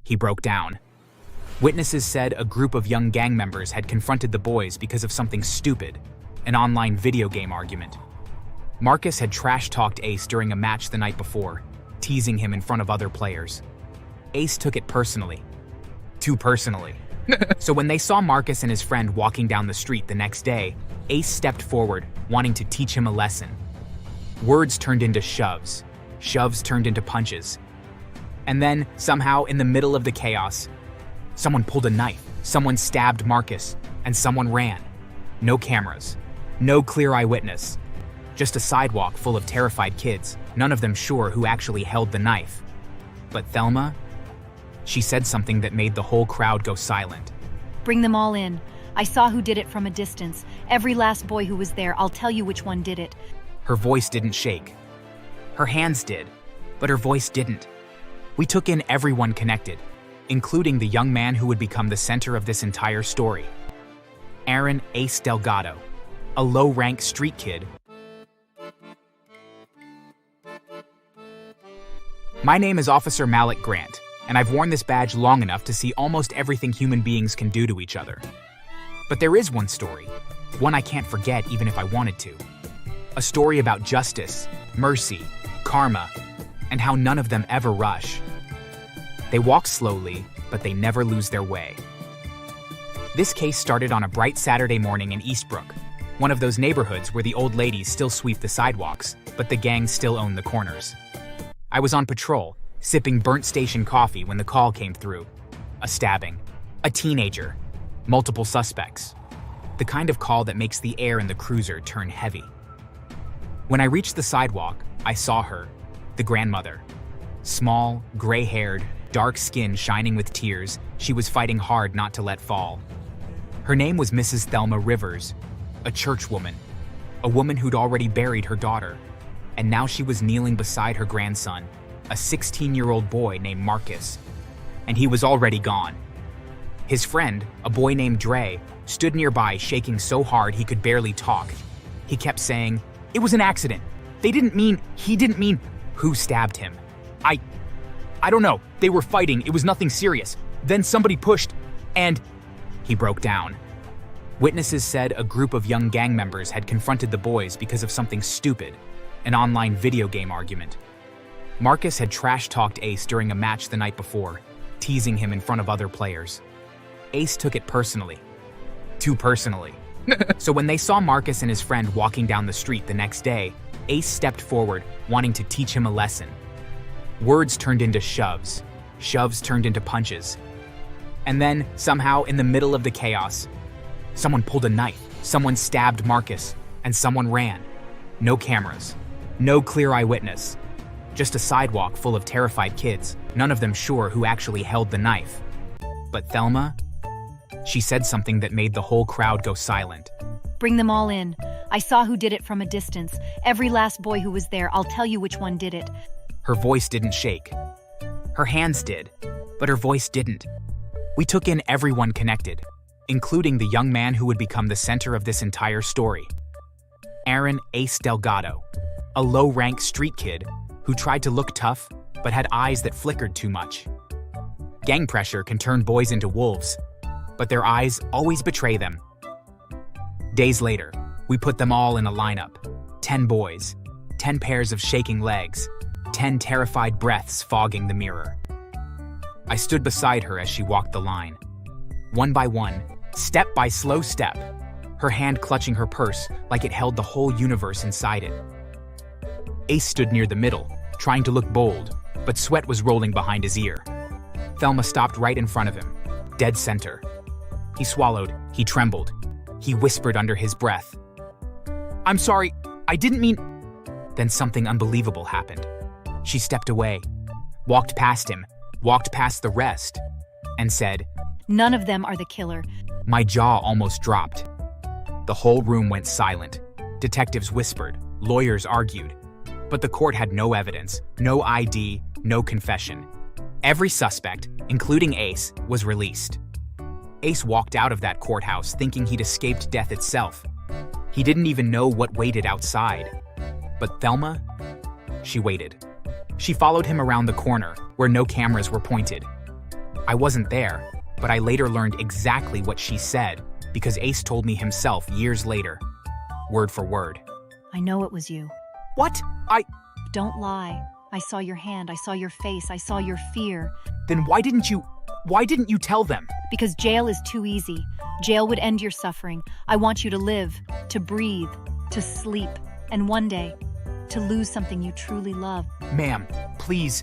He broke down. Witnesses said a group of young gang members had confronted the boys because of something stupid, an online video game argument. Marcus had trash-talked Ace during a match the night before, teasing him in front of other players. Ace took it personally. Too personally. So when they saw Marcus and his friend walking down the street the next day, Ace stepped forward, wanting to teach him a lesson. Words turned into shoves. Shoves turned into punches. And then, somehow, in the middle of the chaos, someone pulled a knife, someone stabbed Marcus, and someone ran. No cameras. No clear eyewitness. Just a sidewalk full of terrified kids, none of them sure who actually held the knife. But Thelma? She said something that made the whole crowd go silent. Bring them all in. I saw who did it from a distance. Every last boy who was there, I'll tell you which one did it. Her voice didn't shake. Her hands did, but her voice didn't. We took in everyone connected, including the young man who would become the center of this entire story. Aaron Ace Delgado, a low-rank street kid. My name is Officer Malik Grant, and I've worn this badge long enough to see almost everything human beings can do to each other. But there is one story, one I can't forget even if I wanted to. A story about justice, mercy, karma, and how none of them ever rush. They walk slowly, but they never lose their way. This case started on a bright Saturday morning in Eastbrook, one of those neighborhoods where the old ladies still sweep the sidewalks, but the gangs still own the corners. I was on patrol, sipping burnt station coffee when the call came through. A stabbing. A teenager. Multiple suspects. The kind of call that makes the air in the cruiser turn heavy. When I reached the sidewalk, I saw her, the grandmother. Small, gray-haired, dark skin shining with tears, she was fighting hard not to let fall. Her name was Mrs. Thelma Rivers, a churchwoman, a woman who'd already buried her daughter, and now she was kneeling beside her grandson, a 16-year-old boy named Marcus, and he was already gone. His friend, a boy named Dre, stood nearby shaking so hard he could barely talk. He kept saying, "It was an accident. He didn't mean." Who stabbed him? I don't know. They were fighting. It was nothing serious. Then somebody pushed, and he broke down. Witnesses said a group of young gang members had confronted the boys because of something stupid, an online video game argument. Marcus had trash-talked Ace during a match the night before, teasing him in front of other players. Ace took it personally. Too personally. So when they saw Marcus and his friend walking down the street the next day, Ace stepped forward, wanting to teach him a lesson. Words turned into shoves. Shoves turned into punches. And then, somehow, in the middle of the chaos, someone pulled a knife, someone stabbed Marcus, and someone ran. No cameras. No clear eyewitness. Just a sidewalk full of terrified kids, none of them sure who actually held the knife. But Thelma? She said something that made the whole crowd go silent. Bring them all in. I saw who did it from a distance. Every last boy who was there, I'll tell you which one did it. Her voice didn't shake. Her hands did, but her voice didn't. We took in everyone connected, including the young man who would become the center of this entire story. Aaron Ace Delgado, a low-rank street kid who tried to look tough but had eyes that flickered too much. Gang pressure can turn boys into wolves, but their eyes always betray them. Days later, we put them all in a lineup. 10 boys, 10 pairs of shaking legs, 10 terrified breaths fogging the mirror. I stood beside her as she walked the line. One by one, step by slow step, her hand clutching her purse like it held the whole universe inside it. Ace stood near the middle, trying to look bold, but sweat was rolling behind his ear. Thelma stopped right in front of him, dead center. He swallowed, he trembled. He whispered under his breath, "I'm sorry, I didn't mean..." Then something unbelievable happened. She stepped away, walked past him, walked past the rest, and said, "None of them are the killer." My jaw almost dropped. The whole room went silent. Detectives whispered, lawyers argued. But the court had no evidence, no ID, no confession. Every suspect, including Ace, was released. Ace walked out of that courthouse thinking he'd escaped death itself. He didn't even know what waited outside. But Thelma? She waited. She followed him around the corner, where no cameras were pointed. I wasn't there, but I later learned exactly what she said because Ace told me himself years later, word for word. I know it was you. What? Don't lie. I saw your hand, I saw your face, I saw your fear. Then why didn't you tell them? Because jail is too easy. Jail would end your suffering. I want you to live, to breathe, to sleep, and one day, to lose something you truly love. Ma'am, please.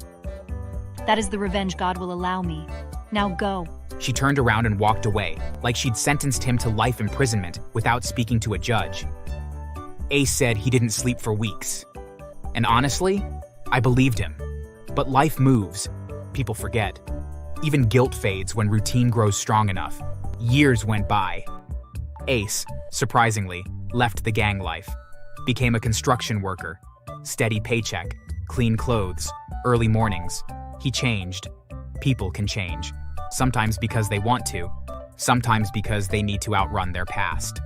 That is the revenge God will allow me. Now go. She turned around and walked away, like she'd sentenced him to life imprisonment without speaking to a judge. Ace said he didn't sleep for weeks. And honestly, I believed him. But life moves. People forget. Even guilt fades when routine grows strong enough. Years went by. Ace, surprisingly, left the gang life. Became a construction worker. Steady paycheck, clean clothes, early mornings. He changed. People can change. Sometimes because they want to. Sometimes because they need to outrun their past.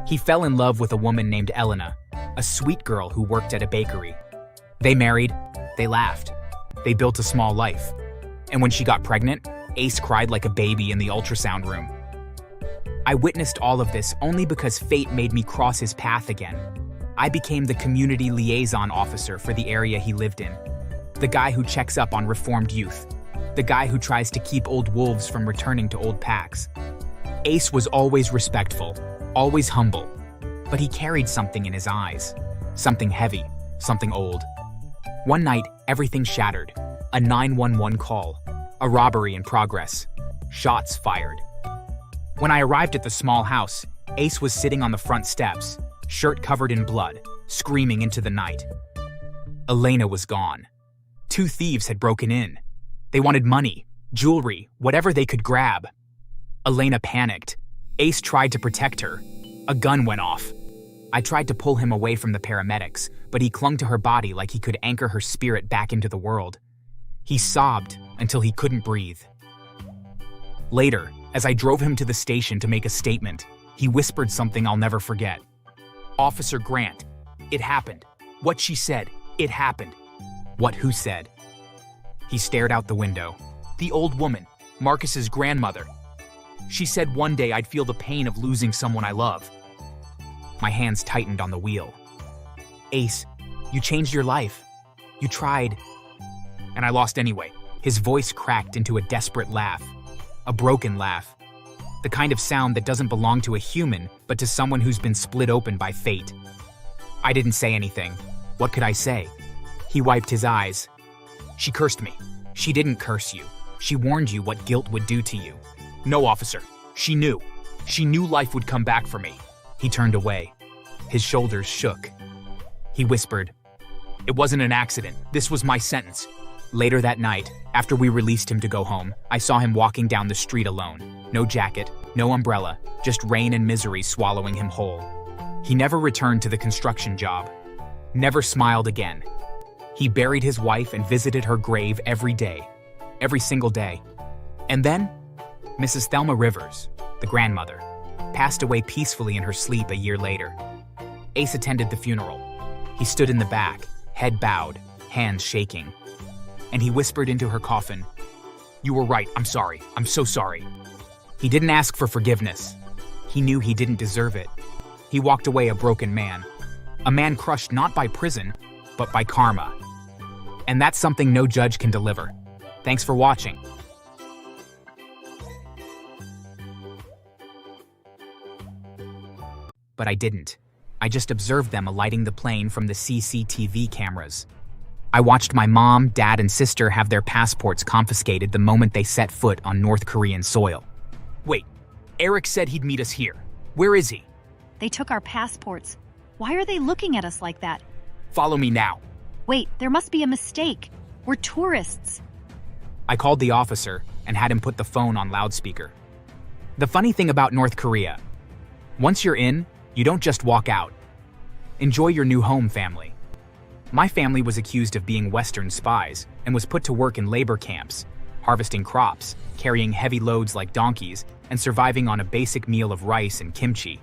He fell in love with a woman named Elena, a sweet girl who worked at a bakery. They married. They laughed. They built a small life. And when she got pregnant, Ace cried like a baby in the ultrasound room. I witnessed all of this only because fate made me cross his path again. I became the community liaison officer for the area he lived in. The guy who checks up on reformed youth. The guy who tries to keep old wolves from returning to old packs. Ace was always respectful, always humble, but he carried something in his eyes. Something heavy, something old. One night, everything shattered. A 911 call. A robbery in progress. Shots fired. When I arrived at the small house, Ace was sitting on the front steps, shirt covered in blood, screaming into the night. Elena was gone. 2 thieves had broken in. They wanted money, jewelry, whatever they could grab. Elena panicked. Ace tried to protect her. A gun went off. I tried to pull him away from the paramedics, but he clung to her body like he could anchor her spirit back into the world. He sobbed until he couldn't breathe. Later, as I drove him to the station to make a statement, he whispered something I'll never forget. "Officer Grant, it happened. What she said, it happened." What who said? He stared out the window. The old woman, Marcus's grandmother. She said one day I'd feel the pain of losing someone I love. My hands tightened on the wheel. Ace, you changed your life. You tried. And I lost anyway. His voice cracked into a desperate laugh. A broken laugh. The kind of sound that doesn't belong to a human, but to someone who's been split open by fate. I didn't say anything. What could I say? He wiped his eyes. She cursed me. She didn't curse you. She warned you what guilt would do to you. No, officer. She knew. She knew life would come back for me. He turned away. His shoulders shook. He whispered, "It wasn't an accident. This was my sentence." Later that night, after we released him to go home, I saw him walking down the street alone. No jacket, no umbrella, just rain and misery swallowing him whole. He never returned to the construction job. Never smiled again. He buried his wife and visited her grave every day. Every single day. And then, Mrs. Thelma Rivers, the grandmother, passed away peacefully in her sleep a year later. Ace attended the funeral. He stood in the back, head bowed, hands shaking. And he whispered into her coffin, "You were right, I'm sorry, I'm so sorry." He didn't ask for forgiveness. He knew he didn't deserve it. He walked away a broken man. A man crushed not by prison, but by karma. And that's something no judge can deliver. Thanks for watching. But I didn't. I just observed them alighting the plane from the CCTV cameras. I watched my mom, dad, and sister have their passports confiscated the moment they set foot on North Korean soil. Wait, Eric said he'd meet us here. Where is he? They took our passports. Why are they looking at us like that? Follow me now. Wait, there must be a mistake. We're tourists. I called the officer and had him put the phone on loudspeaker. The funny thing about North Korea, once you're in, you don't just walk out. Enjoy your new home, family. My family was accused of being Western spies and was put to work in labor camps, harvesting crops, carrying heavy loads like donkeys, and surviving on a basic meal of rice and kimchi.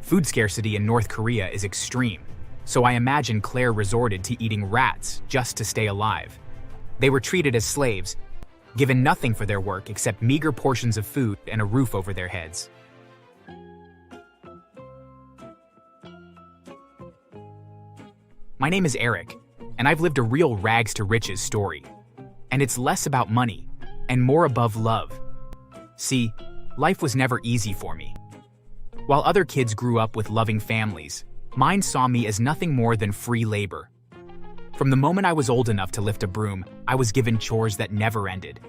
Food scarcity in North Korea is extreme, so I imagine Claire resorted to eating rats just to stay alive. They were treated as slaves, given nothing for their work except meager portions of food and a roof over their heads. My name is Eric, and I've lived a real rags to riches story. And it's less about money and more above love. See, life was never easy for me. While other kids grew up with loving families, mine saw me as nothing more than free labor. From the moment I was old enough to lift a broom, I was given chores that never ended.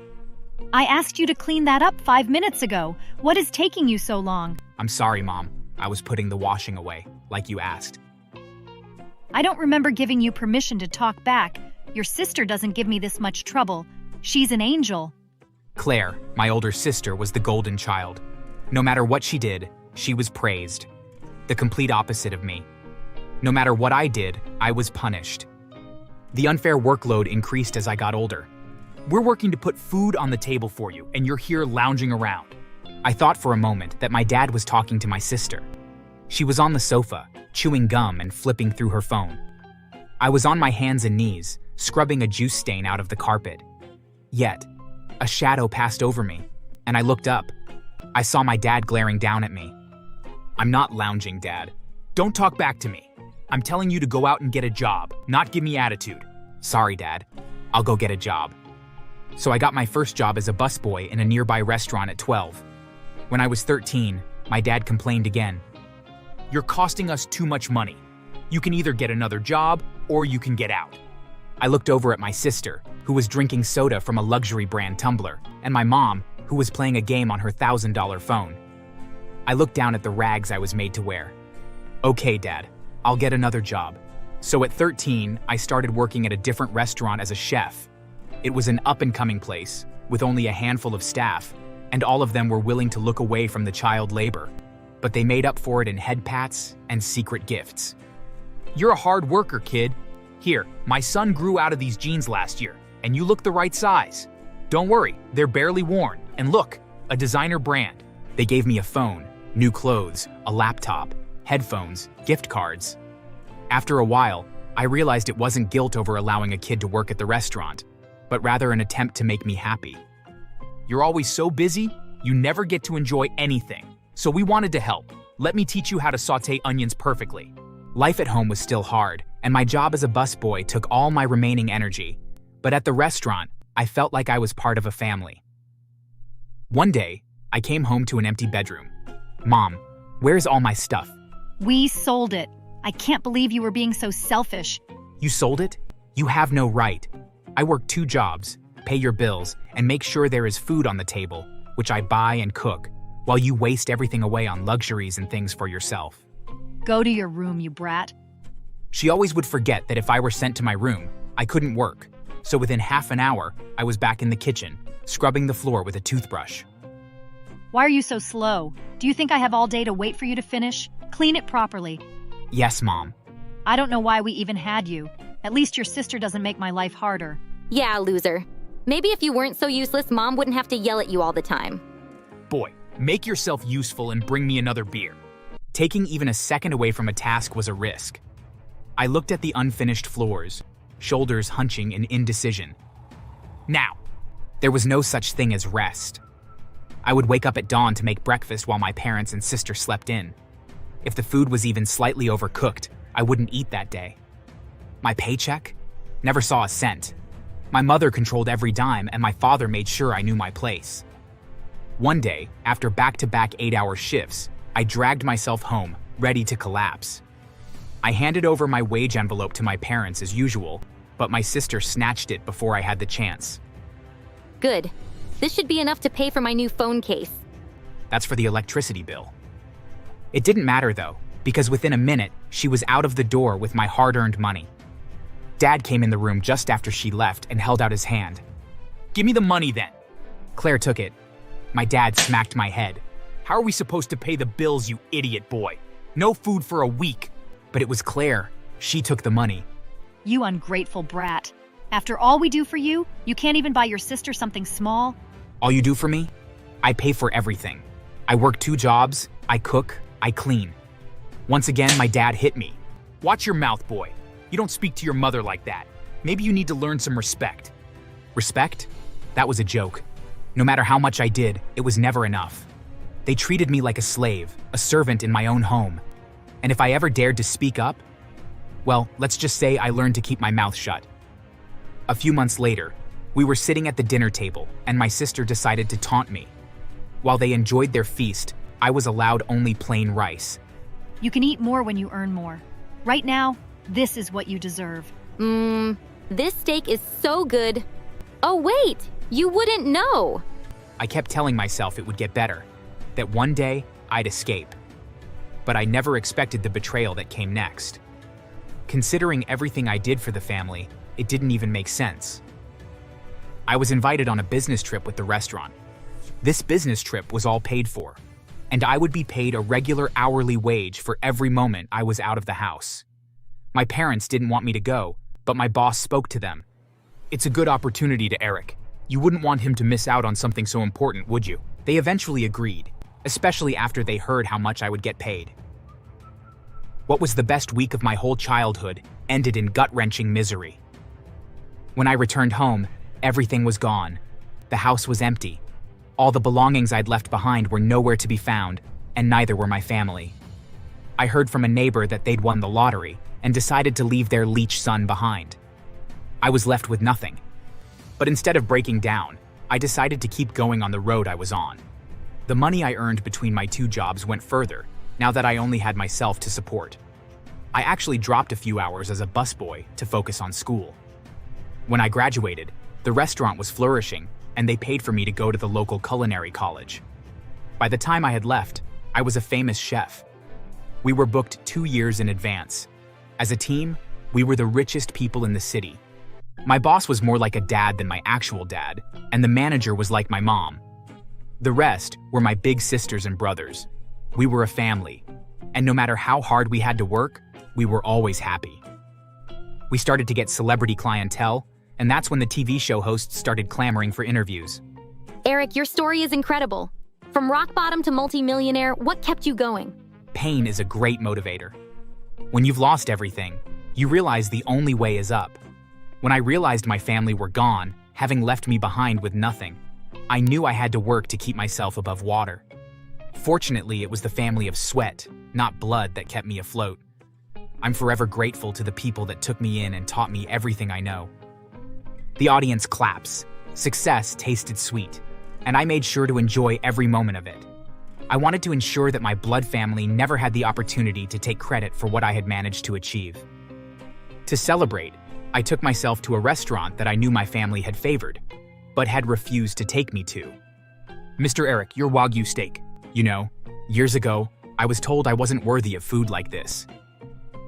I asked you to clean that up 5 minutes ago. What is taking you so long? I'm sorry, Mom. I was putting the washing away, like you asked. I don't remember giving you permission to talk back. Your sister doesn't give me this much trouble. She's an angel. Claire, my older sister, was the golden child. No matter what she did, she was praised. The complete opposite of me. No matter what I did, I was punished. The unfair workload increased as I got older. We're working to put food on the table for you, and you're here lounging around. I thought for a moment that my dad was talking to my sister. She was on the sofa, chewing gum and flipping through her phone. I was on my hands and knees, scrubbing a juice stain out of the carpet. Yet, a shadow passed over me, and I looked up. I saw my dad glaring down at me. I'm not lounging, Dad. Don't talk back to me. I'm telling you to go out and get a job, not give me attitude. Sorry, Dad. I'll go get a job. So I got my first job as a busboy in a nearby restaurant at 12. When I was 13, my dad complained again. You're costing us too much money. You can either get another job or you can get out. I looked over at my sister, who was drinking soda from a luxury brand tumbler, and my mom, who was playing a game on her $1,000 phone. I looked down at the rags I was made to wear. Okay, Dad, I'll get another job. So at 13, I started working at a different restaurant as a chef. It was an up-and-coming place, with only a handful of staff, and all of them were willing to look away from the child labor. But they made up for it in head pats and secret gifts. You're a hard worker, kid. Here, my son grew out of these jeans last year, and you look the right size. Don't worry, they're barely worn. And look, a designer brand. They gave me a phone, new clothes, a laptop, headphones, gift cards. After a while, I realized it wasn't guilt over allowing a kid to work at the restaurant, but rather an attempt to make me happy. You're always so busy, you never get to enjoy anything. So we wanted to help. Let me teach you how to saute onions perfectly. Life at home was still hard, and my job as a busboy took all my remaining energy. But at the restaurant, I felt like I was part of a family. One day, I came home to an empty bedroom. Mom, where's all my stuff? We sold it. I can't believe you were being so selfish. You sold it? You have no right. I work 2 jobs, pay your bills, and make sure there is food on the table, which I buy and cook, while you waste everything away on luxuries and things for yourself. Go to your room, you brat. She always would forget that if I were sent to my room, I couldn't work. So within half an hour, I was back in the kitchen, scrubbing the floor with a toothbrush. Why are you so slow? Do you think I have all day to wait for you to finish? Clean it properly. Yes, Mom. I don't know why we even had you. At least your sister doesn't make my life harder. Yeah, loser. Maybe if you weren't so useless, Mom wouldn't have to yell at you all the time. Boy, make yourself useful and bring me another beer. Taking even a second away from a task was a risk. I looked at the unfinished floors, shoulders hunching in indecision. Now, there was no such thing as rest. I would wake up at dawn to make breakfast while my parents and sister slept in. If the food was even slightly overcooked, I wouldn't eat that day. My paycheck? Never saw a cent. My mother controlled every dime, and my father made sure I knew my place. One day, after back-to-back 8-hour shifts, I dragged myself home, ready to collapse. I handed over my wage envelope to my parents as usual, but my sister snatched it before I had the chance. Good. This should be enough to pay for my new phone case. That's for the electricity bill. It didn't matter though, because within a minute, she was out of the door with my hard-earned money. Dad came in the room just after she left and held out his hand. Give me the money then. Claire took it. My dad smacked my head. How are we supposed to pay the bills, you idiot boy? No food for a week. But it was Claire. She took the money. You ungrateful brat. After all we do for you, you can't even buy your sister something small? All you do for me? I pay for everything. I work 2 jobs, I cook, I clean. Once again, my dad hit me. Watch your mouth, boy. You don't speak to your mother like that. Maybe you need to learn some respect. Respect? That was a joke. No matter how much I did, it was never enough. They treated me like a slave, a servant in my own home. And if I ever dared to speak up, well, let's just say I learned to keep my mouth shut. A few months later, we were sitting at the dinner table, and my sister decided to taunt me. While they enjoyed their feast, I was allowed only plain rice. You can eat more when you earn more. Right now, this is what you deserve. This steak is so good. Oh wait, you wouldn't know. I kept telling myself it would get better, that one day I'd escape. But I never expected the betrayal that came next. Considering everything I did for the family, it didn't even make sense. I was invited on a business trip with the restaurant. This business trip was all paid for, and I would be paid a regular hourly wage for every moment I was out of the house. My parents didn't want me to go, but my boss spoke to them. It's a good opportunity to Eric. You wouldn't want him to miss out on something so important, would you? They eventually agreed, especially after they heard how much I would get paid. What was the best week of my whole childhood ended in gut-wrenching misery. When I returned home, everything was gone. The house was empty. All the belongings I'd left behind were nowhere to be found, and neither were my family. I heard from a neighbor that they'd won the lottery and decided to leave their leech son behind. I was left with nothing. But instead of breaking down, I decided to keep going on the road I was on. The money I earned between my two jobs went further, now that I only had myself to support. I actually dropped a few hours as a busboy to focus on school. When I graduated, the restaurant was flourishing, and they paid for me to go to the local culinary college. By the time I had left, I was a famous chef. We were booked 2 years in advance. As a team, we were the richest people in the city. My boss was more like a dad than my actual dad, and the manager was like my mom. The rest were my big sisters and brothers. We were a family, and no matter how hard we had to work, we were always happy. We started to get celebrity clientele, and that's when the TV show hosts started clamoring for interviews. Eric, your story is incredible. From rock bottom to multi-millionaire, what kept you going? Pain is a great motivator. When you've lost everything, you realize the only way is up. When I realized my family were gone, having left me behind with nothing, I knew I had to work to keep myself above water. Fortunately, it was the family of sweat, not blood, that kept me afloat. I'm forever grateful to the people that took me in and taught me everything I know. The audience claps. Success tasted sweet, and I made sure to enjoy every moment of it. I wanted to ensure that my blood family never had the opportunity to take credit for what I had managed to achieve. To celebrate, I took myself to a restaurant that I knew my family had favored, but had refused to take me to. Mr. Eric, your Wagyu steak. You know, years ago, I was told I wasn't worthy of food like this.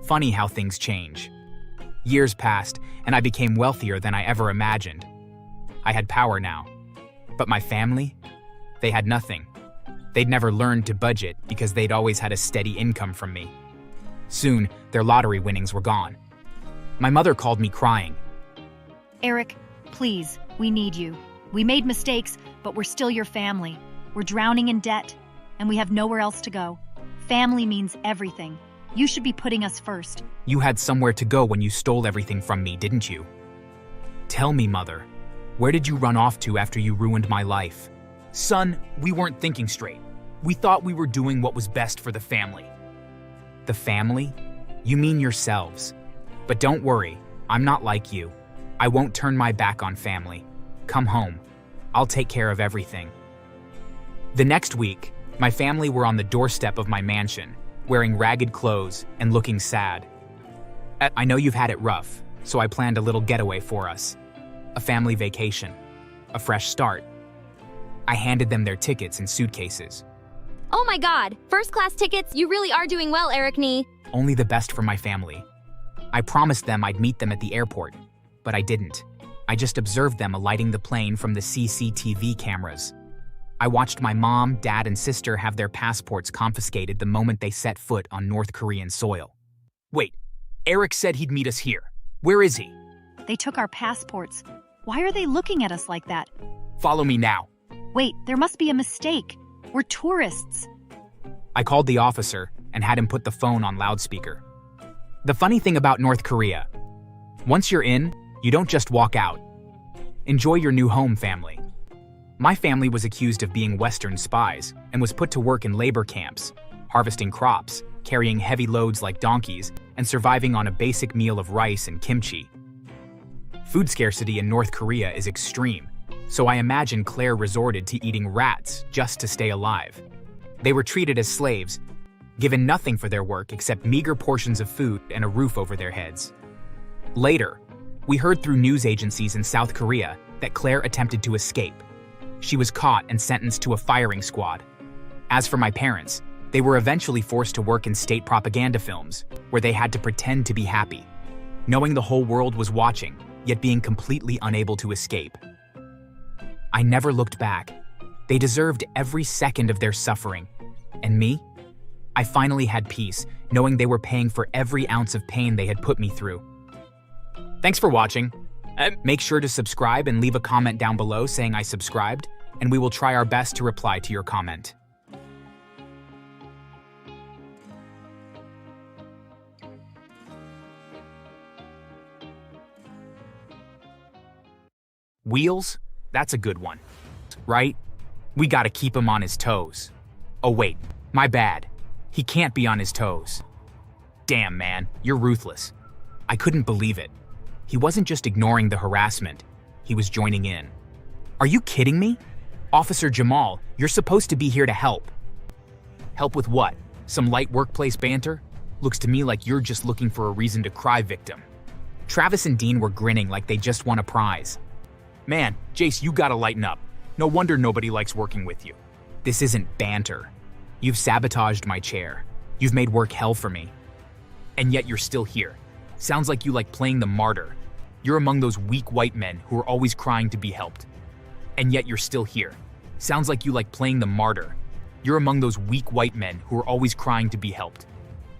Funny how things change. Years passed, and I became wealthier than I ever imagined. I had power now. But my family? They had nothing. They'd never learned to budget because they'd always had a steady income from me. Soon, their lottery winnings were gone. My mother called me crying. Eric, please, we need you. We made mistakes, but we're still your family. We're drowning in debt, and we have nowhere else to go. Family means everything. You should be putting us first. You had somewhere to go when you stole everything from me, didn't you? Tell me, Mother, where did you run off to after you ruined my life? Son, we weren't thinking straight. We thought we were doing what was best for the family. The family? You mean yourselves. But don't worry, I'm not like you. I won't turn my back on family. Come home. I'll take care of everything. The next week, my family were on the doorstep of my mansion, wearing ragged clothes and looking sad. I know you've had it rough, so I planned a little getaway for us. A family vacation. A fresh start. I handed them their tickets and suitcases. Oh my god, first-class tickets, you really are doing well, Eric Nee. Only the best for my family. I promised them I'd meet them at the airport, but I didn't. I just observed them alighting the plane from the CCTV cameras. I watched my mom, dad, and sister have their passports confiscated the moment they set foot on North Korean soil. Wait, Eric said he'd meet us here. Where is he? They took our passports. Why are they looking at us like that? Follow me now. Wait, there must be a mistake. We're tourists. I called the officer and had him put the phone on loudspeaker. The funny thing about North Korea, once you're in, you don't just walk out. Enjoy your new home, family. My family was accused of being Western spies and was put to work in labor camps, harvesting crops, carrying heavy loads like donkeys, and surviving on a basic meal of rice and kimchi. Food scarcity in North Korea is extreme, so I imagine Claire resorted to eating rats just to stay alive. They were treated as slaves, given nothing for their work except meager portions of food and a roof over their heads. Later, we heard through news agencies in South Korea that Claire attempted to escape. She was caught and sentenced to a firing squad. As for my parents, they were eventually forced to work in state propaganda films, where they had to pretend to be happy, knowing the whole world was watching, yet being completely unable to escape. I never looked back. They deserved every second of their suffering. And me? I finally had peace, knowing they were paying for every ounce of pain they had put me through. Thanks for watching. Make sure to subscribe and leave a comment down below saying I subscribed, and we will try our best to reply to your comment. Wheels? That's a good one, right? We gotta keep him on his toes. Oh wait, my bad. He can't be on his toes. Damn, man, you're ruthless. I couldn't believe it. He wasn't just ignoring the harassment, he was joining in. Are you kidding me? Officer Jamal, you're supposed to be here to help. Help with what? Some light workplace banter? Looks to me like you're just looking for a reason to cry victim. Travis and Dean were grinning like they just won a prize. Man, Jace, you gotta lighten up. No wonder nobody likes working with you. This isn't banter. You've sabotaged my chair. You've made work hell for me. And yet you're still here. Sounds like you like playing the martyr. You're among those weak white men who are always crying to be helped. And yet you're still here. Sounds like you like playing the martyr. You're among those weak white men who are always crying to be helped.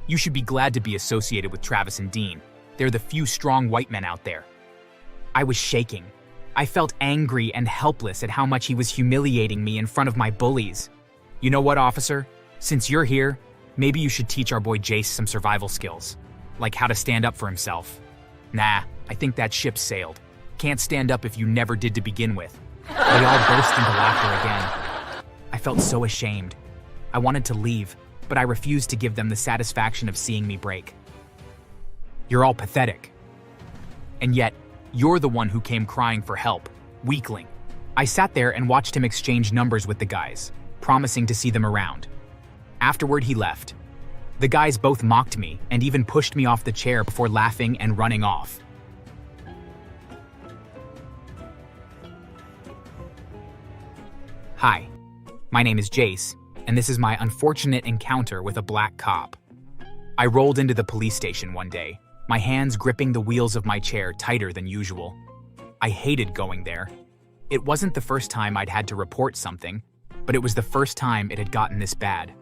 You should be glad to be associated with Travis and Dean. They're the few strong white men out there. I was shaking. I felt angry and helpless at how much he was humiliating me in front of my bullies. You know what, officer? Since you're here, maybe you should teach our boy Jace some survival skills, like how to stand up for himself. Nah, I think that ship sailed. Can't stand up if you never did to begin with. They all burst into laughter again. I felt so ashamed. I wanted to leave, but I refused to give them the satisfaction of seeing me break. You're all pathetic. And yet, you're the one who came crying for help, weakling. I sat there and watched him exchange numbers with the guys, promising to see them around. Afterward, he left. The guys both mocked me and even pushed me off the chair before laughing and running off. Hi, my name is Jace, and this is my unfortunate encounter with a black cop. I rolled into the police station one day, my hands gripping the wheels of my chair tighter than usual. I hated going there. It wasn't the first time I'd had to report something, but it was the first time it had gotten this bad.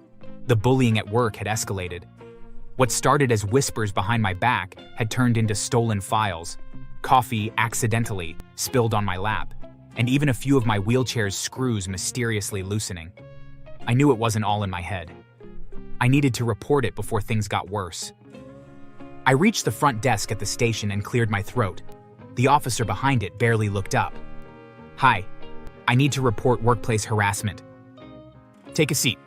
The bullying at work had escalated. What started as whispers behind my back had turned into stolen files, coffee accidentally spilled on my lap, and even a few of my wheelchair's screws mysteriously loosening. I knew it wasn't all in my head. I needed to report it before things got worse. I reached the front desk at the station and cleared my throat. The officer behind it barely looked up. Hi, I need to report workplace harassment. Take a seat.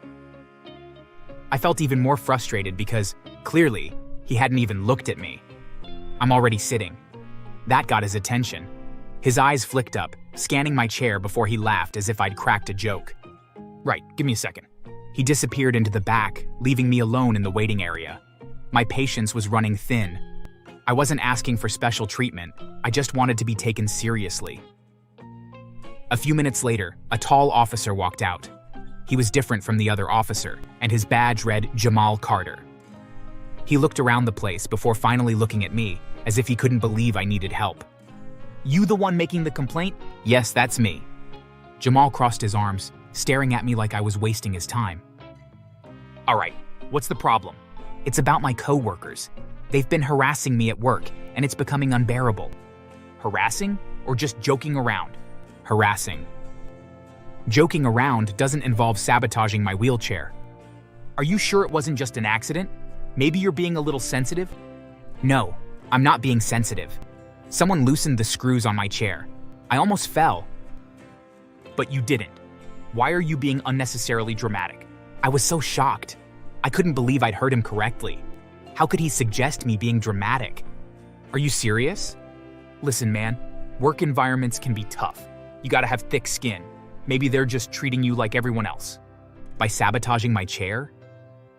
I felt even more frustrated because, clearly, he hadn't even looked at me. I'm already sitting. That got his attention. His eyes flicked up, scanning my chair before he laughed as if I'd cracked a joke. Right, give me a second. He disappeared into the back, leaving me alone in the waiting area. My patience was running thin. I wasn't asking for special treatment, I just wanted to be taken seriously. A few minutes later, a tall officer walked out. He was different from the other officer, and his badge read Jamal Carter. He looked around the place before finally looking at me, as if he couldn't believe I needed help. You the one making the complaint? Yes, that's me. Jamal crossed his arms, staring at me like I was wasting his time. All right, what's the problem? It's about my coworkers. They've been harassing me at work, and it's becoming unbearable. Harassing or just joking around? Harassing. Joking around doesn't involve sabotaging my wheelchair. Are you sure it wasn't just an accident? Maybe you're being a little sensitive? No, I'm not being sensitive. Someone loosened the screws on my chair. I almost fell. But you didn't. Why are you being unnecessarily dramatic? I was so shocked. I couldn't believe I'd heard him correctly. How could he suggest me being dramatic? Are you serious? Listen, man, work environments can be tough. You gotta have thick skin. Maybe they're just treating you like everyone else. By sabotaging my chair?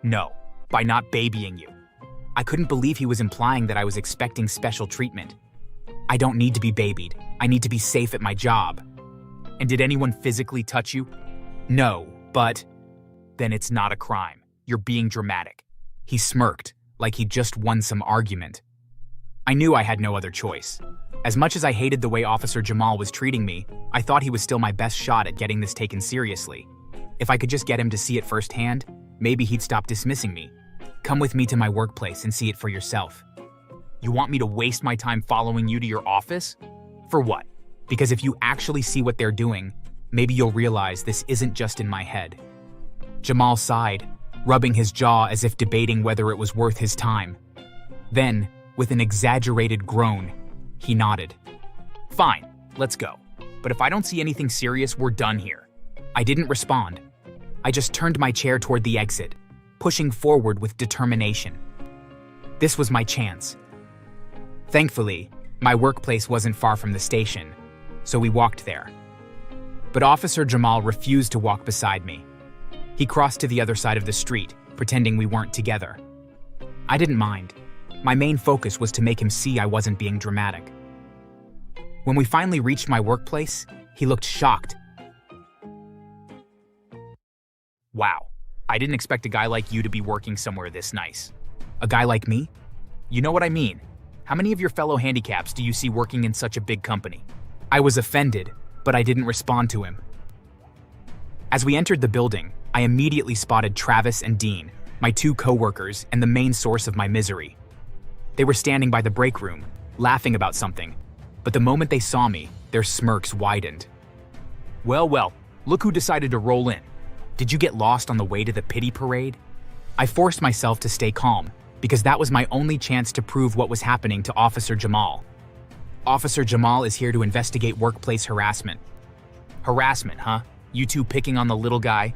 No, by not babying you. I couldn't believe he was implying that I was expecting special treatment. I don't need to be babied. I need to be safe at my job. And did anyone physically touch you? No, but then it's not a crime. You're being dramatic. He smirked, like he'd just won some argument. I knew I had no other choice. As much as I hated the way Officer Jamal was treating me, I thought he was still my best shot at getting this taken seriously. If I could just get him to see it firsthand, maybe he'd stop dismissing me. Come with me to my workplace and see it for yourself. You want me to waste my time following you to your office? For what? Because if you actually see what they're doing, maybe you'll realize this isn't just in my head. Jamal sighed, rubbing his jaw as if debating whether it was worth his time. Then, with an exaggerated groan, he nodded. Fine, let's go. But if I don't see anything serious, we're done here. I didn't respond. I just turned my chair toward the exit, pushing forward with determination. This was my chance. Thankfully, my workplace wasn't far from the station, so we walked there. But Officer Jamal refused to walk beside me. He crossed to the other side of the street, pretending we weren't together. I didn't mind. My main focus was to make him see I wasn't being dramatic. When we finally reached my workplace, he looked shocked. Wow, I didn't expect a guy like you to be working somewhere this nice. A guy like me? You know what I mean. How many of your fellow handicaps do you see working in such a big company? I was offended, but I didn't respond to him. As we entered the building, I immediately spotted Travis and Dean, my two co-workers and the main source of my misery. They were standing by the break room, laughing about something, but the moment they saw me, their smirks widened. Well, look who decided to roll in. Did you get lost on the way to the pity parade? I forced myself to stay calm, because that was my only chance to prove what was happening to Officer Jamal. Officer Jamal is here to investigate workplace harassment. Harassment, huh? You two picking on the little guy?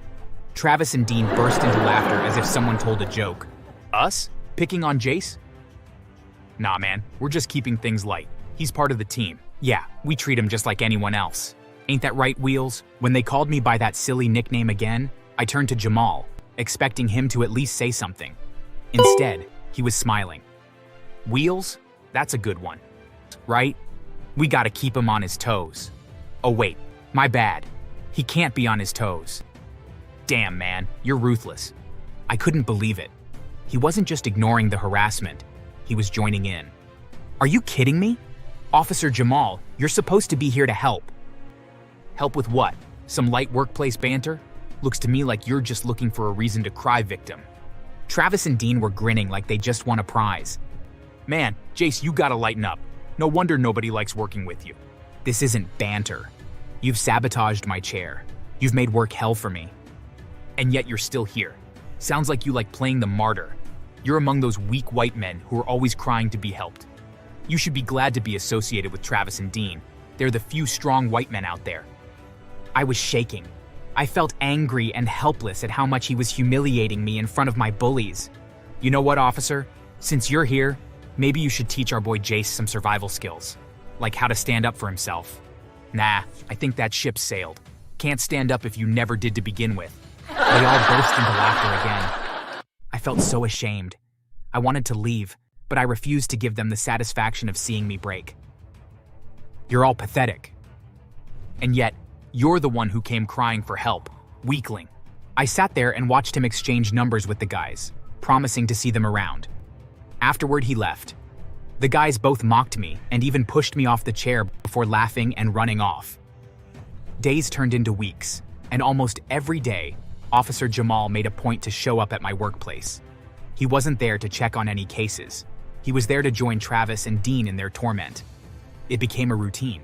Travis and Dean burst into laughter as if someone told a joke. Us? Picking on Jace? Nah, man, we're just keeping things light. He's part of the team. Yeah, we treat him just like anyone else. Ain't that right, Wheels? When they called me by that silly nickname again, I turned to Jamal, expecting him to at least say something. Instead, he was smiling. Wheels? That's a good one. Right? We gotta keep him on his toes. Oh wait, my bad. He can't be on his toes. Damn, man, you're ruthless. I couldn't believe it. He wasn't just ignoring the harassment, he was joining in. Are you kidding me? Officer Jamal, you're supposed to be here to help. Help with what? Some light workplace banter? Looks to me like you're just looking for a reason to cry victim. Travis and Dean were grinning like they just won a prize. Man, Jace, you gotta lighten up. No wonder nobody likes working with you. This isn't banter. You've sabotaged my chair. You've made work hell for me. And yet you're still here. Sounds like you like playing the martyr. You're among those weak white men who are always crying to be helped. You should be glad to be associated with Travis and Dean. They're the few strong white men out there. I was shaking. I felt angry and helpless at how much he was humiliating me in front of my bullies. You know what, officer? Since you're here, maybe you should teach our boy Jace some survival skills, like how to stand up for himself. Nah, I think that ship sailed. Can't stand up if you never did to begin with. They all burst into laughter again. I felt so ashamed. I wanted to leave, but I refused to give them the satisfaction of seeing me break. You're all pathetic. And yet, you're the one who came crying for help, weakling. I sat there and watched him exchange numbers with the guys, promising to see them around. Afterward, he left. The guys both mocked me and even pushed me off the chair before laughing and running off. Days turned into weeks, and almost every day, Officer Jamal made a point to show up at my workplace. He wasn't there to check on any cases. He was there to join Travis and Dean in their torment. It became a routine.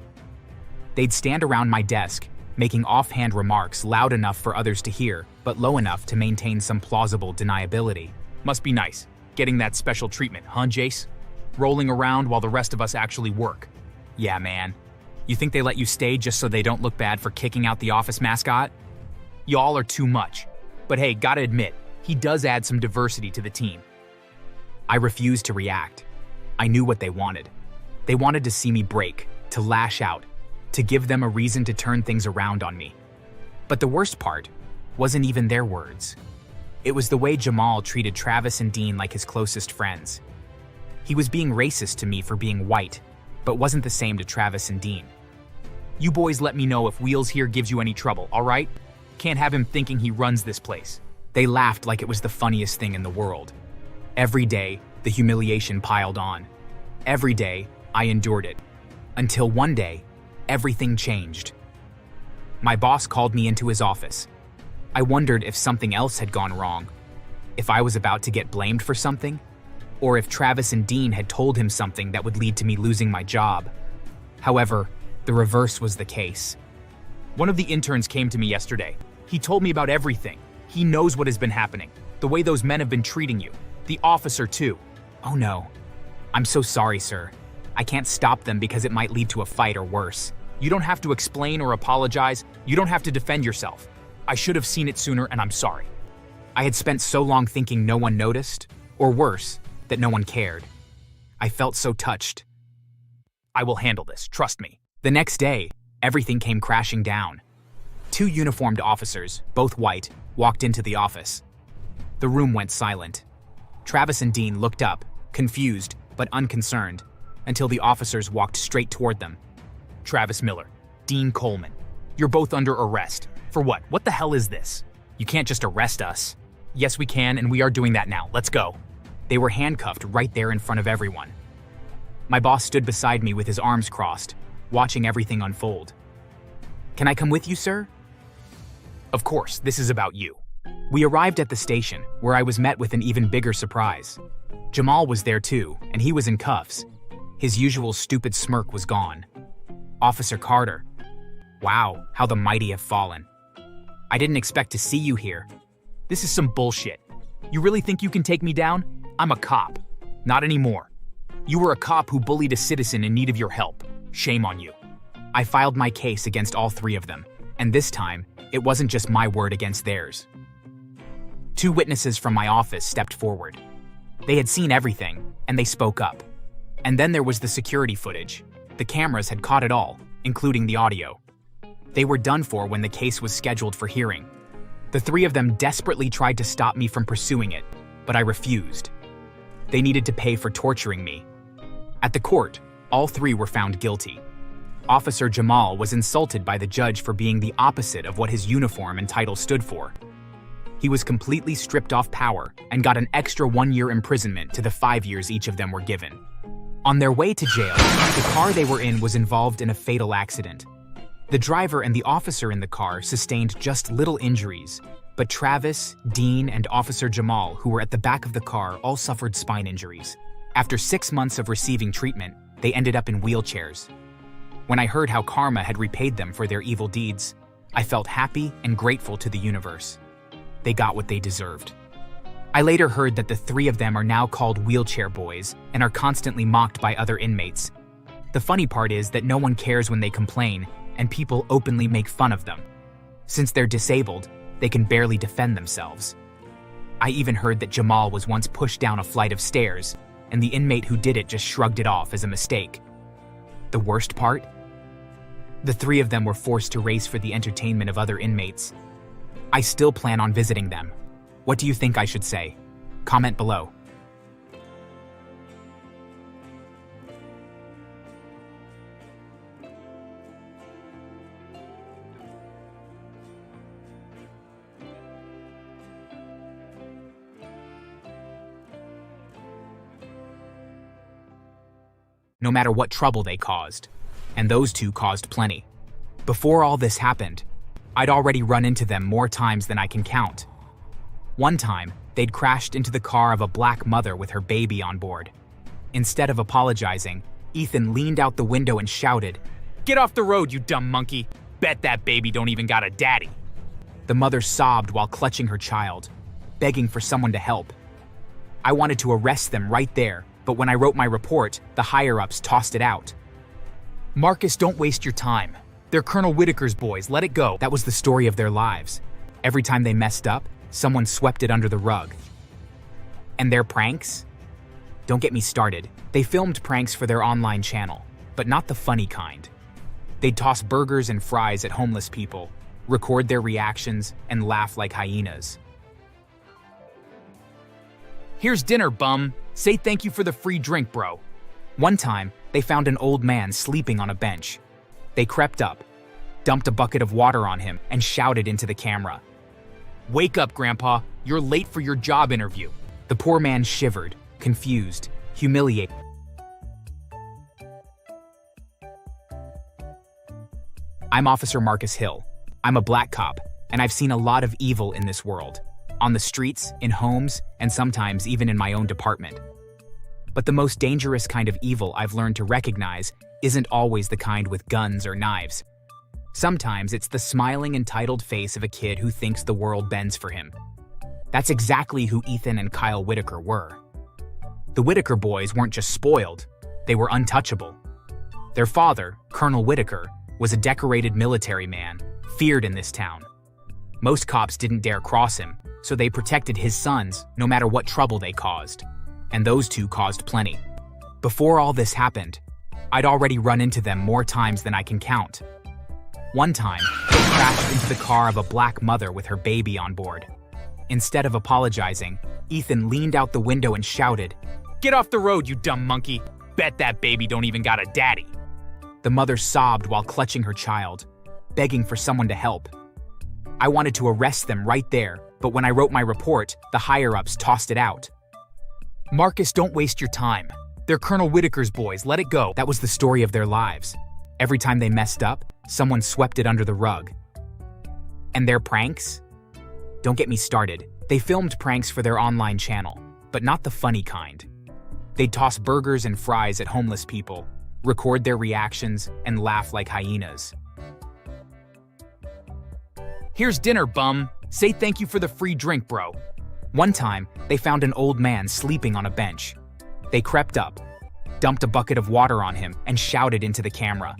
They'd stand around my desk, making offhand remarks loud enough for others to hear, but low enough to maintain some plausible deniability. Must be nice, getting that special treatment, huh, Jace? Rolling around while the rest of us actually work. Yeah, man. You think they let you stay just so they don't look bad for kicking out the office mascot? Y'all are too much. But hey, gotta admit, he does add some diversity to the team. I refused to react. I knew what they wanted. They wanted to see me break, to lash out, to give them a reason to turn things around on me. But the worst part wasn't even their words. It was the way Jamal treated Travis and Dean like his closest friends. He was being racist to me for being white, but wasn't the same to Travis and Dean. You boys let me know if Wheels here gives you any trouble, all right? Can't have him thinking he runs this place. They laughed like it was the funniest thing in the world. Every day, the humiliation piled on. Every day, I endured it. Until one day, everything changed. My boss called me into his office. I wondered if something else had gone wrong, if I was about to get blamed for something, or if Travis and Dean had told him something that would lead to me losing my job. However, the reverse was the case. One of the interns came to me yesterday. He told me about everything. He knows what has been happening, the way those men have been treating you, the officer too. Oh no. I'm so sorry, sir. I can't stop them because it might lead to a fight or worse. You don't have to explain or apologize. You don't have to defend yourself. I should have seen it sooner, and I'm sorry. I had spent so long thinking no one noticed, or worse, that no one cared. I felt so touched. I will handle this, trust me. The next day, everything came crashing down. 2 uniformed officers, both white, walked into the office. The room went silent. Travis and Dean looked up, confused but unconcerned, until the officers walked straight toward them. Travis Miller, Dean Coleman, you're both under arrest. For what? What the hell is this? You can't just arrest us. Yes, we can, and we are doing that now. Let's go. They were handcuffed right there in front of everyone. My boss stood beside me with his arms crossed, watching everything unfold. Can I come with you, sir? Of course, this is about you. We arrived at the station, where I was met with an even bigger surprise. Jamal was there too, and he was in cuffs. His usual stupid smirk was gone. Officer Carter. Wow, how the mighty have fallen. I didn't expect to see you here. This is some bullshit. You really think you can take me down? I'm a cop. Not anymore. You were a cop who bullied a citizen in need of your help. Shame on you. I filed my case against all 3 of them, and this time, it wasn't just my word against theirs. 2 witnesses from my office stepped forward. They had seen everything, and they spoke up. And then there was the security footage. The cameras had caught it all, including the audio. They were done for when the case was scheduled for hearing. The 3 of them desperately tried to stop me from pursuing it, but I refused. They needed to pay for torturing me. At the court, all 3 were found guilty. Officer Jamal was insulted by the judge for being the opposite of what his uniform and title stood for. He was completely stripped off power and got an extra 1-year imprisonment to the 5 years each of them were given. On their way to jail, the car they were in was involved in a fatal accident. The driver and the officer in the car sustained just little injuries, but Travis, Dean, and Officer Jamal, who were at the back of the car, all suffered spine injuries. After 6 months of receiving treatment, they ended up in wheelchairs. When I heard how karma had repaid them for their evil deeds, I felt happy and grateful to the universe. They got what they deserved. I later heard that the 3 of them are now called wheelchair boys and are constantly mocked by other inmates. The funny part is that no one cares when they complain, and people openly make fun of them. Since they're disabled, they can barely defend themselves. I even heard that Jamal was once pushed down a flight of stairs, and the inmate who did it just shrugged it off as a mistake. The worst part? The 3 of them were forced to race for the entertainment of other inmates. I still plan on visiting them. What do you think I should say? Comment below. No matter what trouble they caused, and those 2 caused plenty. Before all this happened, I'd already run into them more times than I can count. One time, they'd crashed into the car of a black mother with her baby on board. Instead of apologizing, Ethan leaned out the window and shouted, "Get off the road, you dumb monkey! Bet that baby don't even got a daddy!" The mother sobbed while clutching her child, begging for someone to help. I wanted to arrest them right there, but when I wrote my report, the higher-ups tossed it out. Marcus, don't waste your time. They're Colonel Whitaker's boys, let it go. That was the story of their lives. Every time they messed up, someone swept it under the rug. And their pranks? Don't get me started. They filmed pranks for their online channel, but not the funny kind. They'd toss burgers and fries at homeless people, record their reactions, and laugh like hyenas. Here's dinner, bum. Say thank you for the free drink, bro. One time, they found an old man sleeping on a bench. They crept up, dumped a bucket of water on him, and shouted into the camera. "Wake up, Grandpa. You're late for your job interview." The poor man shivered, confused, humiliated. I'm Officer Marcus Hill. I'm a black cop, and I've seen a lot of evil in this world. On the streets, in homes, and sometimes even in my own department. But the most dangerous kind of evil I've learned to recognize isn't always the kind with guns or knives. Sometimes it's the smiling, entitled face of a kid who thinks the world bends for him. That's exactly who Ethan and Kyle Whitaker were. The Whitaker boys weren't just spoiled, they were untouchable. Their father, Colonel Whitaker, was a decorated military man, feared in this town. Most cops didn't dare cross him, so they protected his sons no matter what trouble they caused. And those two caused plenty. Before all this happened, I'd already run into them more times than I can count. One time, they crashed into the car of a black mother with her baby on board. Instead of apologizing, Ethan leaned out the window and shouted, "Get off the road, you dumb monkey! Bet that baby don't even got a daddy!" The mother sobbed while clutching her child, begging for someone to help. I wanted to arrest them right there, but when I wrote my report, the higher-ups tossed it out. Marcus, don't waste your time. They're Colonel Whitaker's boys, let it go. That was the story of their lives. Every time they messed up, someone swept it under the rug. And their pranks? Don't get me started. They filmed pranks for their online channel, but not the funny kind. They'd toss burgers and fries at homeless people, record their reactions, and laugh like hyenas. Here's dinner, bum. Say thank you for the free drink, bro. One time, they found an old man sleeping on a bench. They crept up, dumped a bucket of water on him, and shouted into the camera.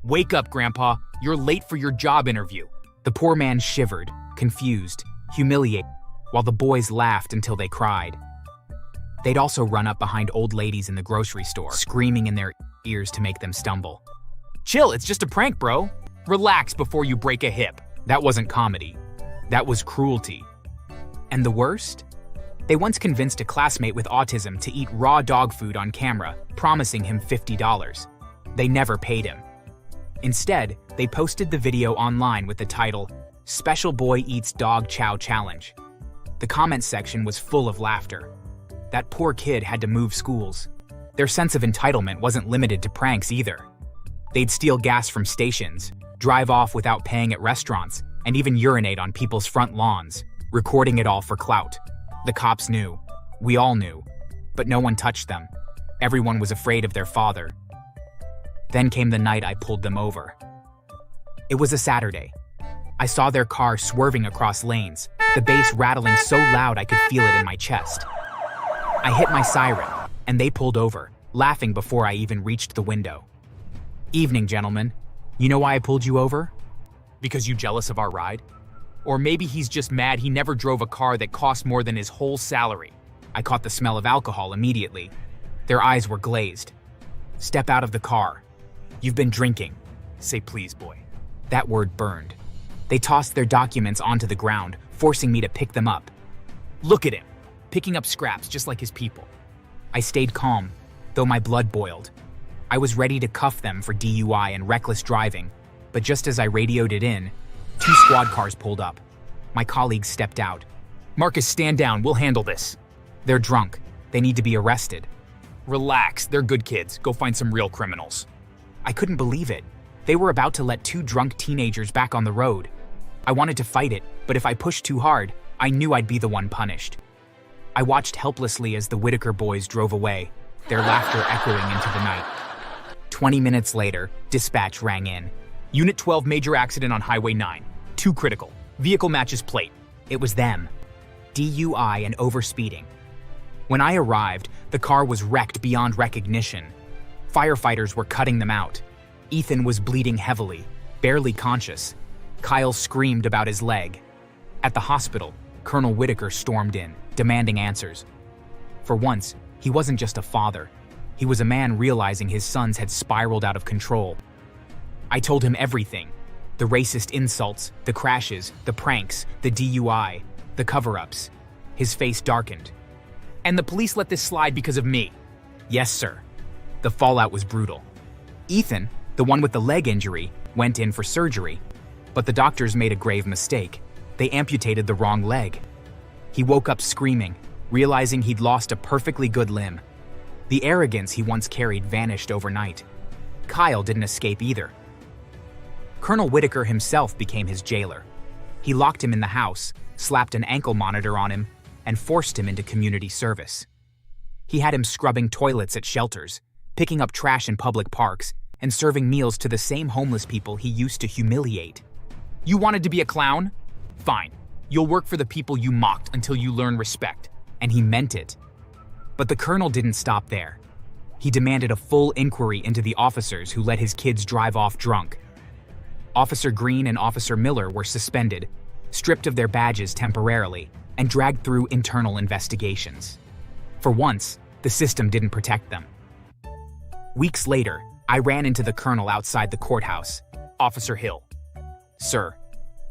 "Wake up, Grandpa. You're late for your job interview." The poor man shivered, confused, humiliated, while the boys laughed until they cried. They'd also run up behind old ladies in the grocery store, screaming in their ears to make them stumble. "Chill, it's just a prank, bro. Relax before you break a hip." That wasn't comedy. That was cruelty. And the worst? They once convinced a classmate with autism to eat raw dog food on camera, promising him $50. They never paid him. Instead, they posted the video online with the title, "Special Boy Eats Dog Chow Challenge." The comment section was full of laughter. That poor kid had to move schools. Their sense of entitlement wasn't limited to pranks either. They'd steal gas from stations, drive off without paying at restaurants, and even urinate on people's front lawns, recording it all for clout. The cops knew. We all knew. But no one touched them. Everyone was afraid of their father. Then came the night I pulled them over. It was a Saturday. I saw their car swerving across lanes, the bass rattling so loud I could feel it in my chest. I hit my siren, and they pulled over, laughing before I even reached the window. "Evening, gentlemen. You know why I pulled you over? Because you jealous of our ride? Or maybe he's just mad he never drove a car that cost more than his whole salary." I caught the smell of alcohol immediately. Their eyes were glazed. "Step out of the car. You've been drinking." "Say please, boy." That word burned. They tossed their documents onto the ground, forcing me to pick them up. Look at him, picking up scraps just like his people. I stayed calm, though my blood boiled. I was ready to cuff them for DUI and reckless driving, but just as I radioed it in, 2 squad cars pulled up. My colleagues stepped out. "Marcus, stand down, we'll handle this." "They're drunk. They need to be arrested." "Relax, they're good kids. Go find some real criminals." I couldn't believe it. They were about to let 2 drunk teenagers back on the road. I wanted to fight it, but if I pushed too hard, I knew I'd be the one punished. I watched helplessly as the Whitaker boys drove away, their laughter echoing into the night. 20 minutes later, dispatch rang in. "Unit 12 major accident on Highway 9. 2 critical. Vehicle matches plate." It was them. DUI and overspeeding. When I arrived, the car was wrecked beyond recognition. Firefighters were cutting them out. Ethan was bleeding heavily, barely conscious. Kyle screamed about his leg. At the hospital, Colonel Whitaker stormed in, demanding answers. For once, he wasn't just a father. He was a man realizing his sons had spiraled out of control. I told him everything. The racist insults, the crashes, the pranks, the DUI, the cover-ups. His face darkened. And the police let this slide because of me. Yes, sir. The fallout was brutal. Ethan, the one with the leg injury, went in for surgery. But the doctors made a grave mistake. They amputated the wrong leg. He woke up screaming, realizing he'd lost a perfectly good limb. The arrogance he once carried vanished overnight. Kyle didn't escape either. Colonel Whitaker himself became his jailer. He locked him in the house, slapped an ankle monitor on him, and forced him into community service. He had him scrubbing toilets at shelters, picking up trash in public parks, and serving meals to the same homeless people he used to humiliate. You wanted to be a clown? Fine. You'll work for the people you mocked until you learn respect. And he meant it. But the colonel didn't stop there. He demanded a full inquiry into the officers who let his kids drive off drunk. Officer Green and Officer Miller were suspended, stripped of their badges temporarily, and dragged through internal investigations. For once, the system didn't protect them. Weeks later, I ran into the colonel outside the courthouse. Officer Hill. Sir,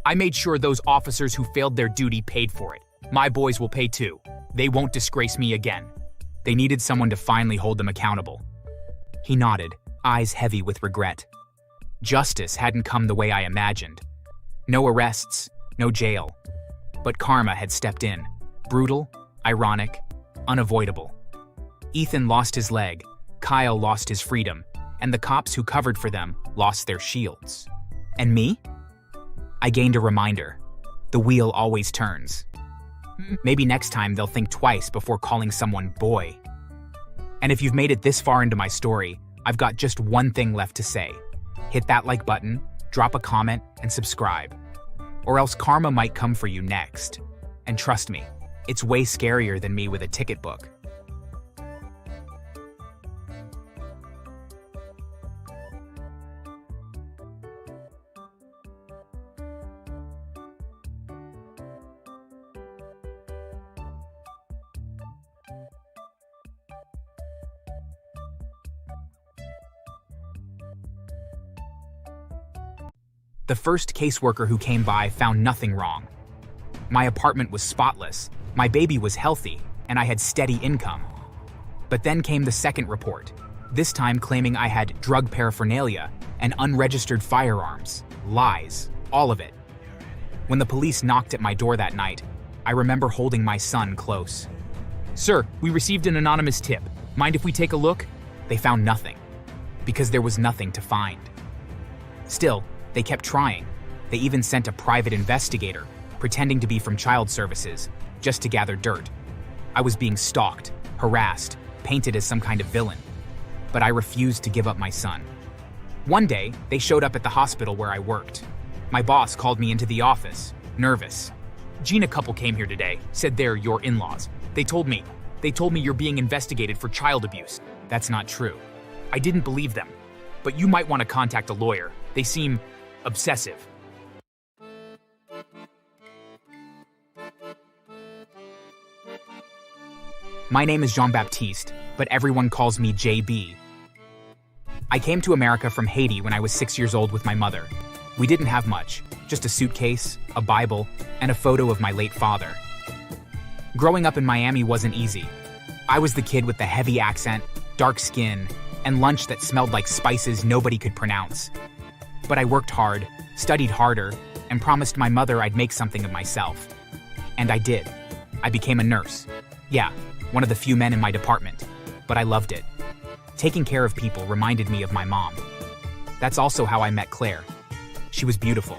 I made sure those officers who failed their duty paid for it. My boys will pay too. They won't disgrace me again. They needed someone to finally hold them accountable. He nodded, eyes heavy with regret. Justice hadn't come the way I imagined. No arrests, no jail. But karma had stepped in. Brutal, ironic, unavoidable. Ethan lost his leg, Kyle lost his freedom, and the cops who covered for them lost their shields. And me? I gained a reminder. The wheel always turns. Maybe next time they'll think twice before calling someone boy. And if you've made it this far into my story, I've got just one thing left to say. Hit that like button, drop a comment, and subscribe. Or else karma might come for you next. And trust me, it's way scarier than me with a ticket book. The first caseworker who came by found nothing wrong. My apartment was spotless, my baby was healthy, and I had steady income. But then came the second report, this time claiming I had drug paraphernalia and unregistered firearms. Lies, all of it. When the police knocked at my door that night, I remember holding my son close. Sir, we received an anonymous tip. Mind if we take a look? They found nothing, because there was nothing to find. Still, they kept trying. They even sent a private investigator, pretending to be from child services, just to gather dirt. I was being stalked, harassed, painted as some kind of villain. But I refused to give up my son. One day, they showed up at the hospital where I worked. My boss called me into the office, nervous. Gina couple came here today, said they're your in-laws. They told me you're being investigated for child abuse. That's not true. I didn't believe them. But you might want to contact a lawyer. They seem obsessive. My name is Jean-Baptiste, but everyone calls me JB. I came to America from Haiti when I was 6 years old with my mother. We didn't have much, just a suitcase, a Bible, and a photo of my late father. Growing up in Miami wasn't easy. I was the kid with the heavy accent, dark skin, and lunch that smelled like spices nobody could pronounce. But I worked hard, studied harder, and promised my mother I'd make something of myself. And I did. I became a nurse. Yeah, one of the few men in my department, but I loved it. Taking care of people reminded me of my mom. That's also how I met Claire. She was beautiful.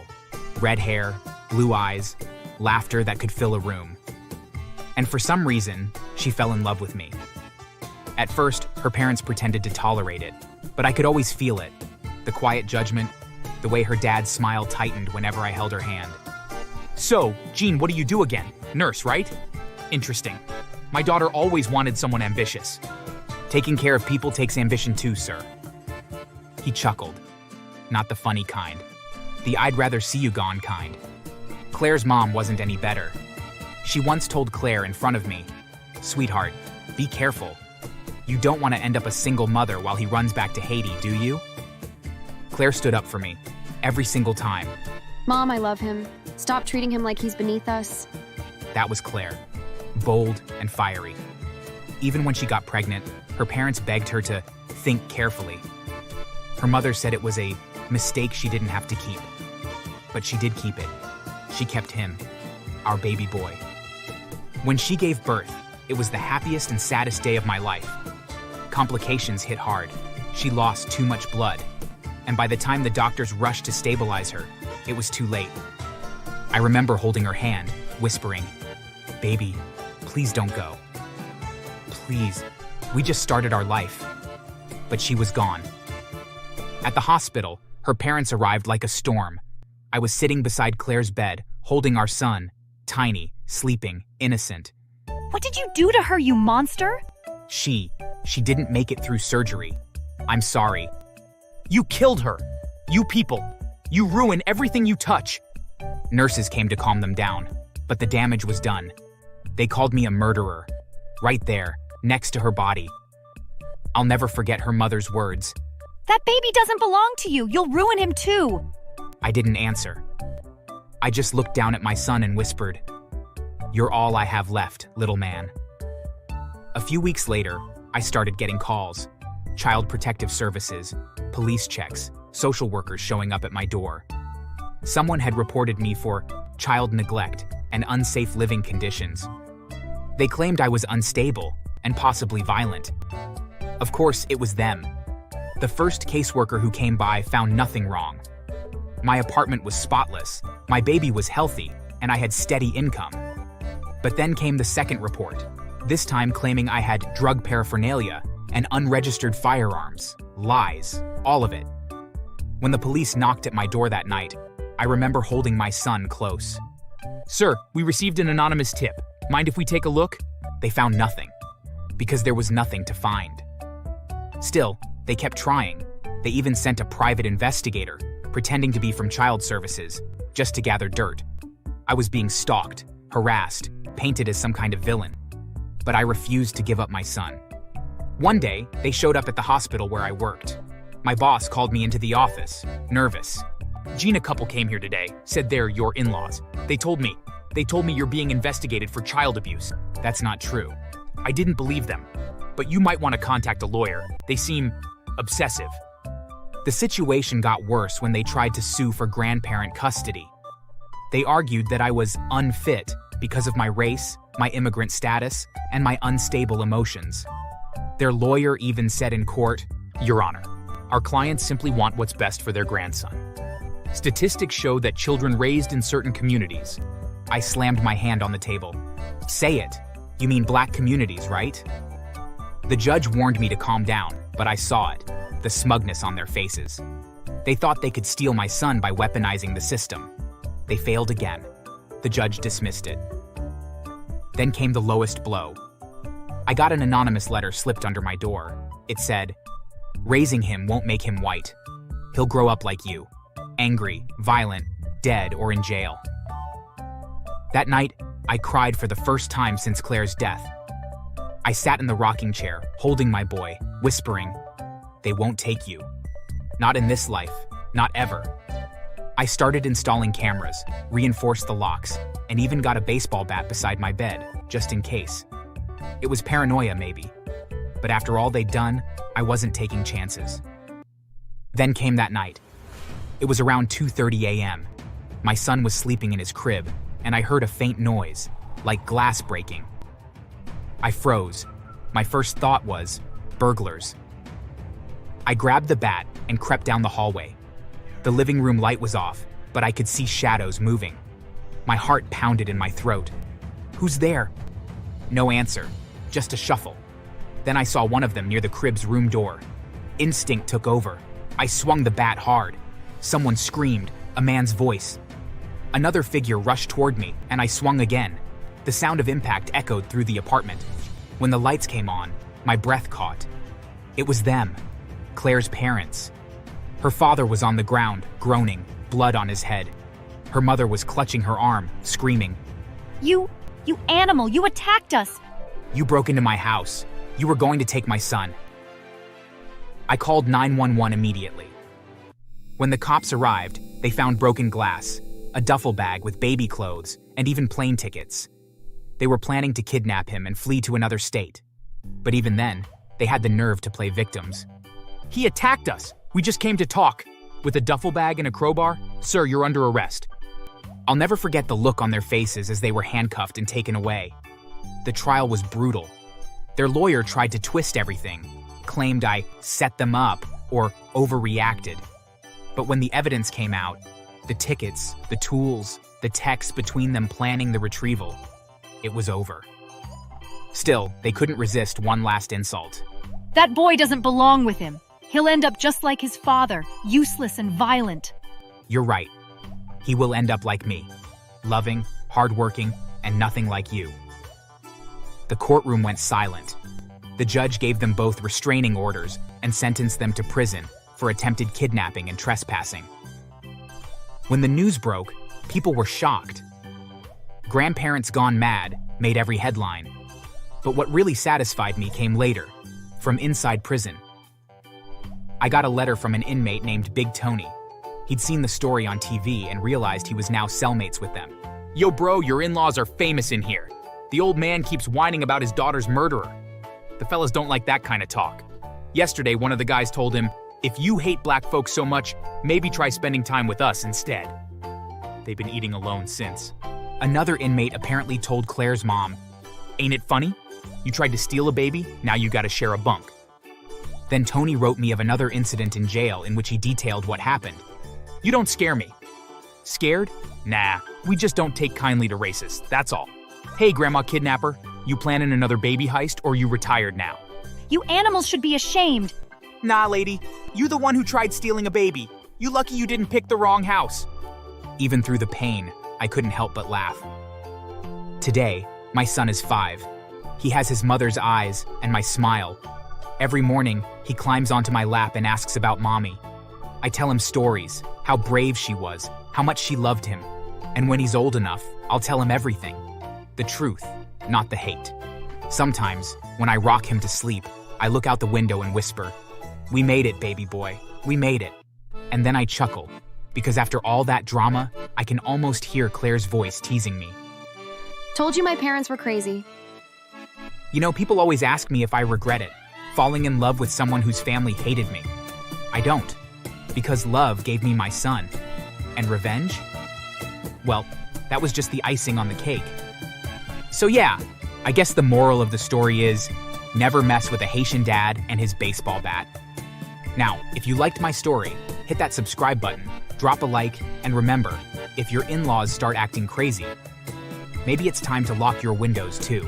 Red hair, blue eyes, laughter that could fill a room. And for some reason, she fell in love with me. At first, her parents pretended to tolerate it, but I could always feel it. The quiet judgment, the way her dad's smile tightened whenever I held her hand. So, Jean, what do you do again? Nurse, right? Interesting. My daughter always wanted someone ambitious. Taking care of people takes ambition too, sir. He chuckled. not the funny kind. The I'd rather see you gone kind. Claire's mom wasn't any better. She once told Claire in front of me, "Sweetheart, be careful. You don't want to end up a single mother while he runs back to Haiti, do you?" Claire stood up for me, every single time. Mom, I love him. Stop treating him like he's beneath us. That was Claire, bold and fiery. Even when she got pregnant, her parents begged her to think carefully. Her mother said it was a mistake she didn't have to keep. But she did keep it. She kept him, our baby boy. When she gave birth, it was the happiest and saddest day of my life. Complications hit hard. She lost too much blood. And by the time the doctors rushed to stabilize her, it was too late. I remember holding her hand, whispering, "Baby, please don't go. Please, we just started our life." But she was gone. At the hospital, her parents arrived like a storm. I was sitting beside Claire's bed, holding our son, tiny, sleeping, innocent. What did you do to her, you monster? She didn't make it through surgery. I'm sorry. You killed her. You people. You ruin everything you touch. Nurses came to calm them down, but the damage was done. They called me a murderer, right there, next to her body. I'll never forget her mother's words. That baby doesn't belong to you. You'll ruin him too. I didn't answer. I just looked down at my son and whispered, "You're all I have left, little man." A few weeks later, I started getting calls. Child Protective Services, police checks, social workers showing up at my door. Someone had reported me for child neglect and unsafe living conditions. They claimed I was unstable and possibly violent. Of course, it was them. The first caseworker who came by found nothing wrong. My apartment was spotless, my baby was healthy, and I had steady income. But then came the second report, this time claiming I had drug paraphernalia and unregistered firearms. Lies, all of it. When the police knocked at my door that night, I remember holding my son close. "Sir, we received an anonymous tip. Mind if we take a look?" They found nothing, because there was nothing to find. Still, they kept trying. They even sent a private investigator, pretending to be from child services, just to gather dirt. I was being stalked, harassed, painted as some kind of villain. But I refused to give up my son. One day, they showed up at the hospital where I worked. My boss called me into the office, nervous. "Gina couple came here today, said they're your in-laws. They told me you're being investigated for child abuse." That's not true. "I didn't believe them, but you might want to contact a lawyer. They seem obsessive." The situation got worse when they tried to sue for grandparent custody. They argued that I was unfit because of my race, my immigrant status, and my unstable emotions. Their lawyer even said in court, "Your Honor, our clients simply want what's best for their grandson. Statistics show that children raised in certain communities." I slammed my hand on the table. "Say it. You mean black communities, right?" The judge warned me to calm down, but I saw it, the smugness on their faces. They thought they could steal my son by weaponizing the system. They failed again. The judge dismissed it. Then came the lowest blow. I got an anonymous letter slipped under my door. It said, "Raising him won't make him white. He'll grow up like you, angry, violent, dead, or in jail." That night, I cried for the first time since Claire's death. I sat in the rocking chair, holding my boy, whispering, "They won't take you. Not in this life, not ever." I started installing cameras, reinforced the locks, and even got a baseball bat beside my bed, just in case. It was paranoia, maybe. But after all they'd done, I wasn't taking chances. Then came that night. It was around 2:30 a.m. My son was sleeping in his crib, and I heard a faint noise, like glass breaking. I froze. My first thought was, burglars. I grabbed the bat and crept down the hallway. The living room light was off, but I could see shadows moving. My heart pounded in my throat. "Who's there?" No answer, just a shuffle. Then I saw one of them near the crib's room door. Instinct took over. I swung the bat hard. Someone screamed, a man's voice. Another figure rushed toward me, and I swung again. The sound of impact echoed through the apartment. When the lights came on, my breath caught. It was them, Claire's parents. Her father was on the ground, groaning, blood on his head. Her mother was clutching her arm, screaming, You animal, you attacked us! "You broke into my house. You were going to take my son." I called 911 immediately. When the cops arrived, they found broken glass, a duffel bag with baby clothes, and even plane tickets. They were planning to kidnap him and flee to another state. But even then, they had the nerve to play victims. He attacked us. We just came to talk. With a duffel bag and a crowbar? Sir, you're under arrest. I'll never forget the look on their faces as they were handcuffed and taken away. The trial was brutal. Their lawyer tried to twist everything, claimed I set them up or overreacted. But when the evidence came out, the tickets, the tools, the texts between them planning the retrieval, it was over. Still, they couldn't resist one last insult. That boy doesn't belong with him. He'll end up just like his father, useless and violent. You're right. He will end up like me, loving, hardworking, and nothing like you. The courtroom went silent. The judge gave them both restraining orders and sentenced them to prison for attempted kidnapping and trespassing. When the news broke, people were shocked. Grandparents gone mad made every headline. But what really satisfied me came later, from inside prison. I got a letter from an inmate named Big Tony. He'd seen the story on TV and realized he was now cellmates with them. Yo bro, your in-laws are famous in here. The old man keeps whining about his daughter's murderer. The fellas don't like that kind of talk. Yesterday, one of the guys told him, "If you hate black folks so much, maybe try spending time with us instead." They've been eating alone since. Another inmate apparently told Claire's mom, Ain't it funny? You tried to steal a baby, now you gotta share a bunk. Then Tony wrote me of another incident in jail in which he detailed what happened. You don't scare me. Scared? Nah, we just don't take kindly to racists, that's all. Hey, Grandma Kidnapper, you planning another baby heist or you retired now? You animals should be ashamed. Nah, lady, you the one who tried stealing a baby. You lucky you didn't pick the wrong house. Even through the pain, I couldn't help but laugh. Today, my son is 5. He has his mother's eyes and my smile. Every morning, he climbs onto my lap and asks about Mommy. I tell him stories, how brave she was, how much she loved him. And when he's old enough, I'll tell him everything. The truth, not the hate. Sometimes, when I rock him to sleep, I look out the window and whisper, "We made it, baby boy. We made it." And then I chuckle, because after all that drama, I can almost hear Claire's voice teasing me. Told you my parents were crazy. You know, people always ask me if I regret it, falling in love with someone whose family hated me. I don't, because love gave me my son. And revenge? Well, that was just the icing on the cake. So yeah, I guess the moral of the story is, never mess with a Haitian dad and his baseball bat. Now, if you liked my story, hit that subscribe button, drop a like, and remember, if your in-laws start acting crazy, maybe it's time to lock your windows too.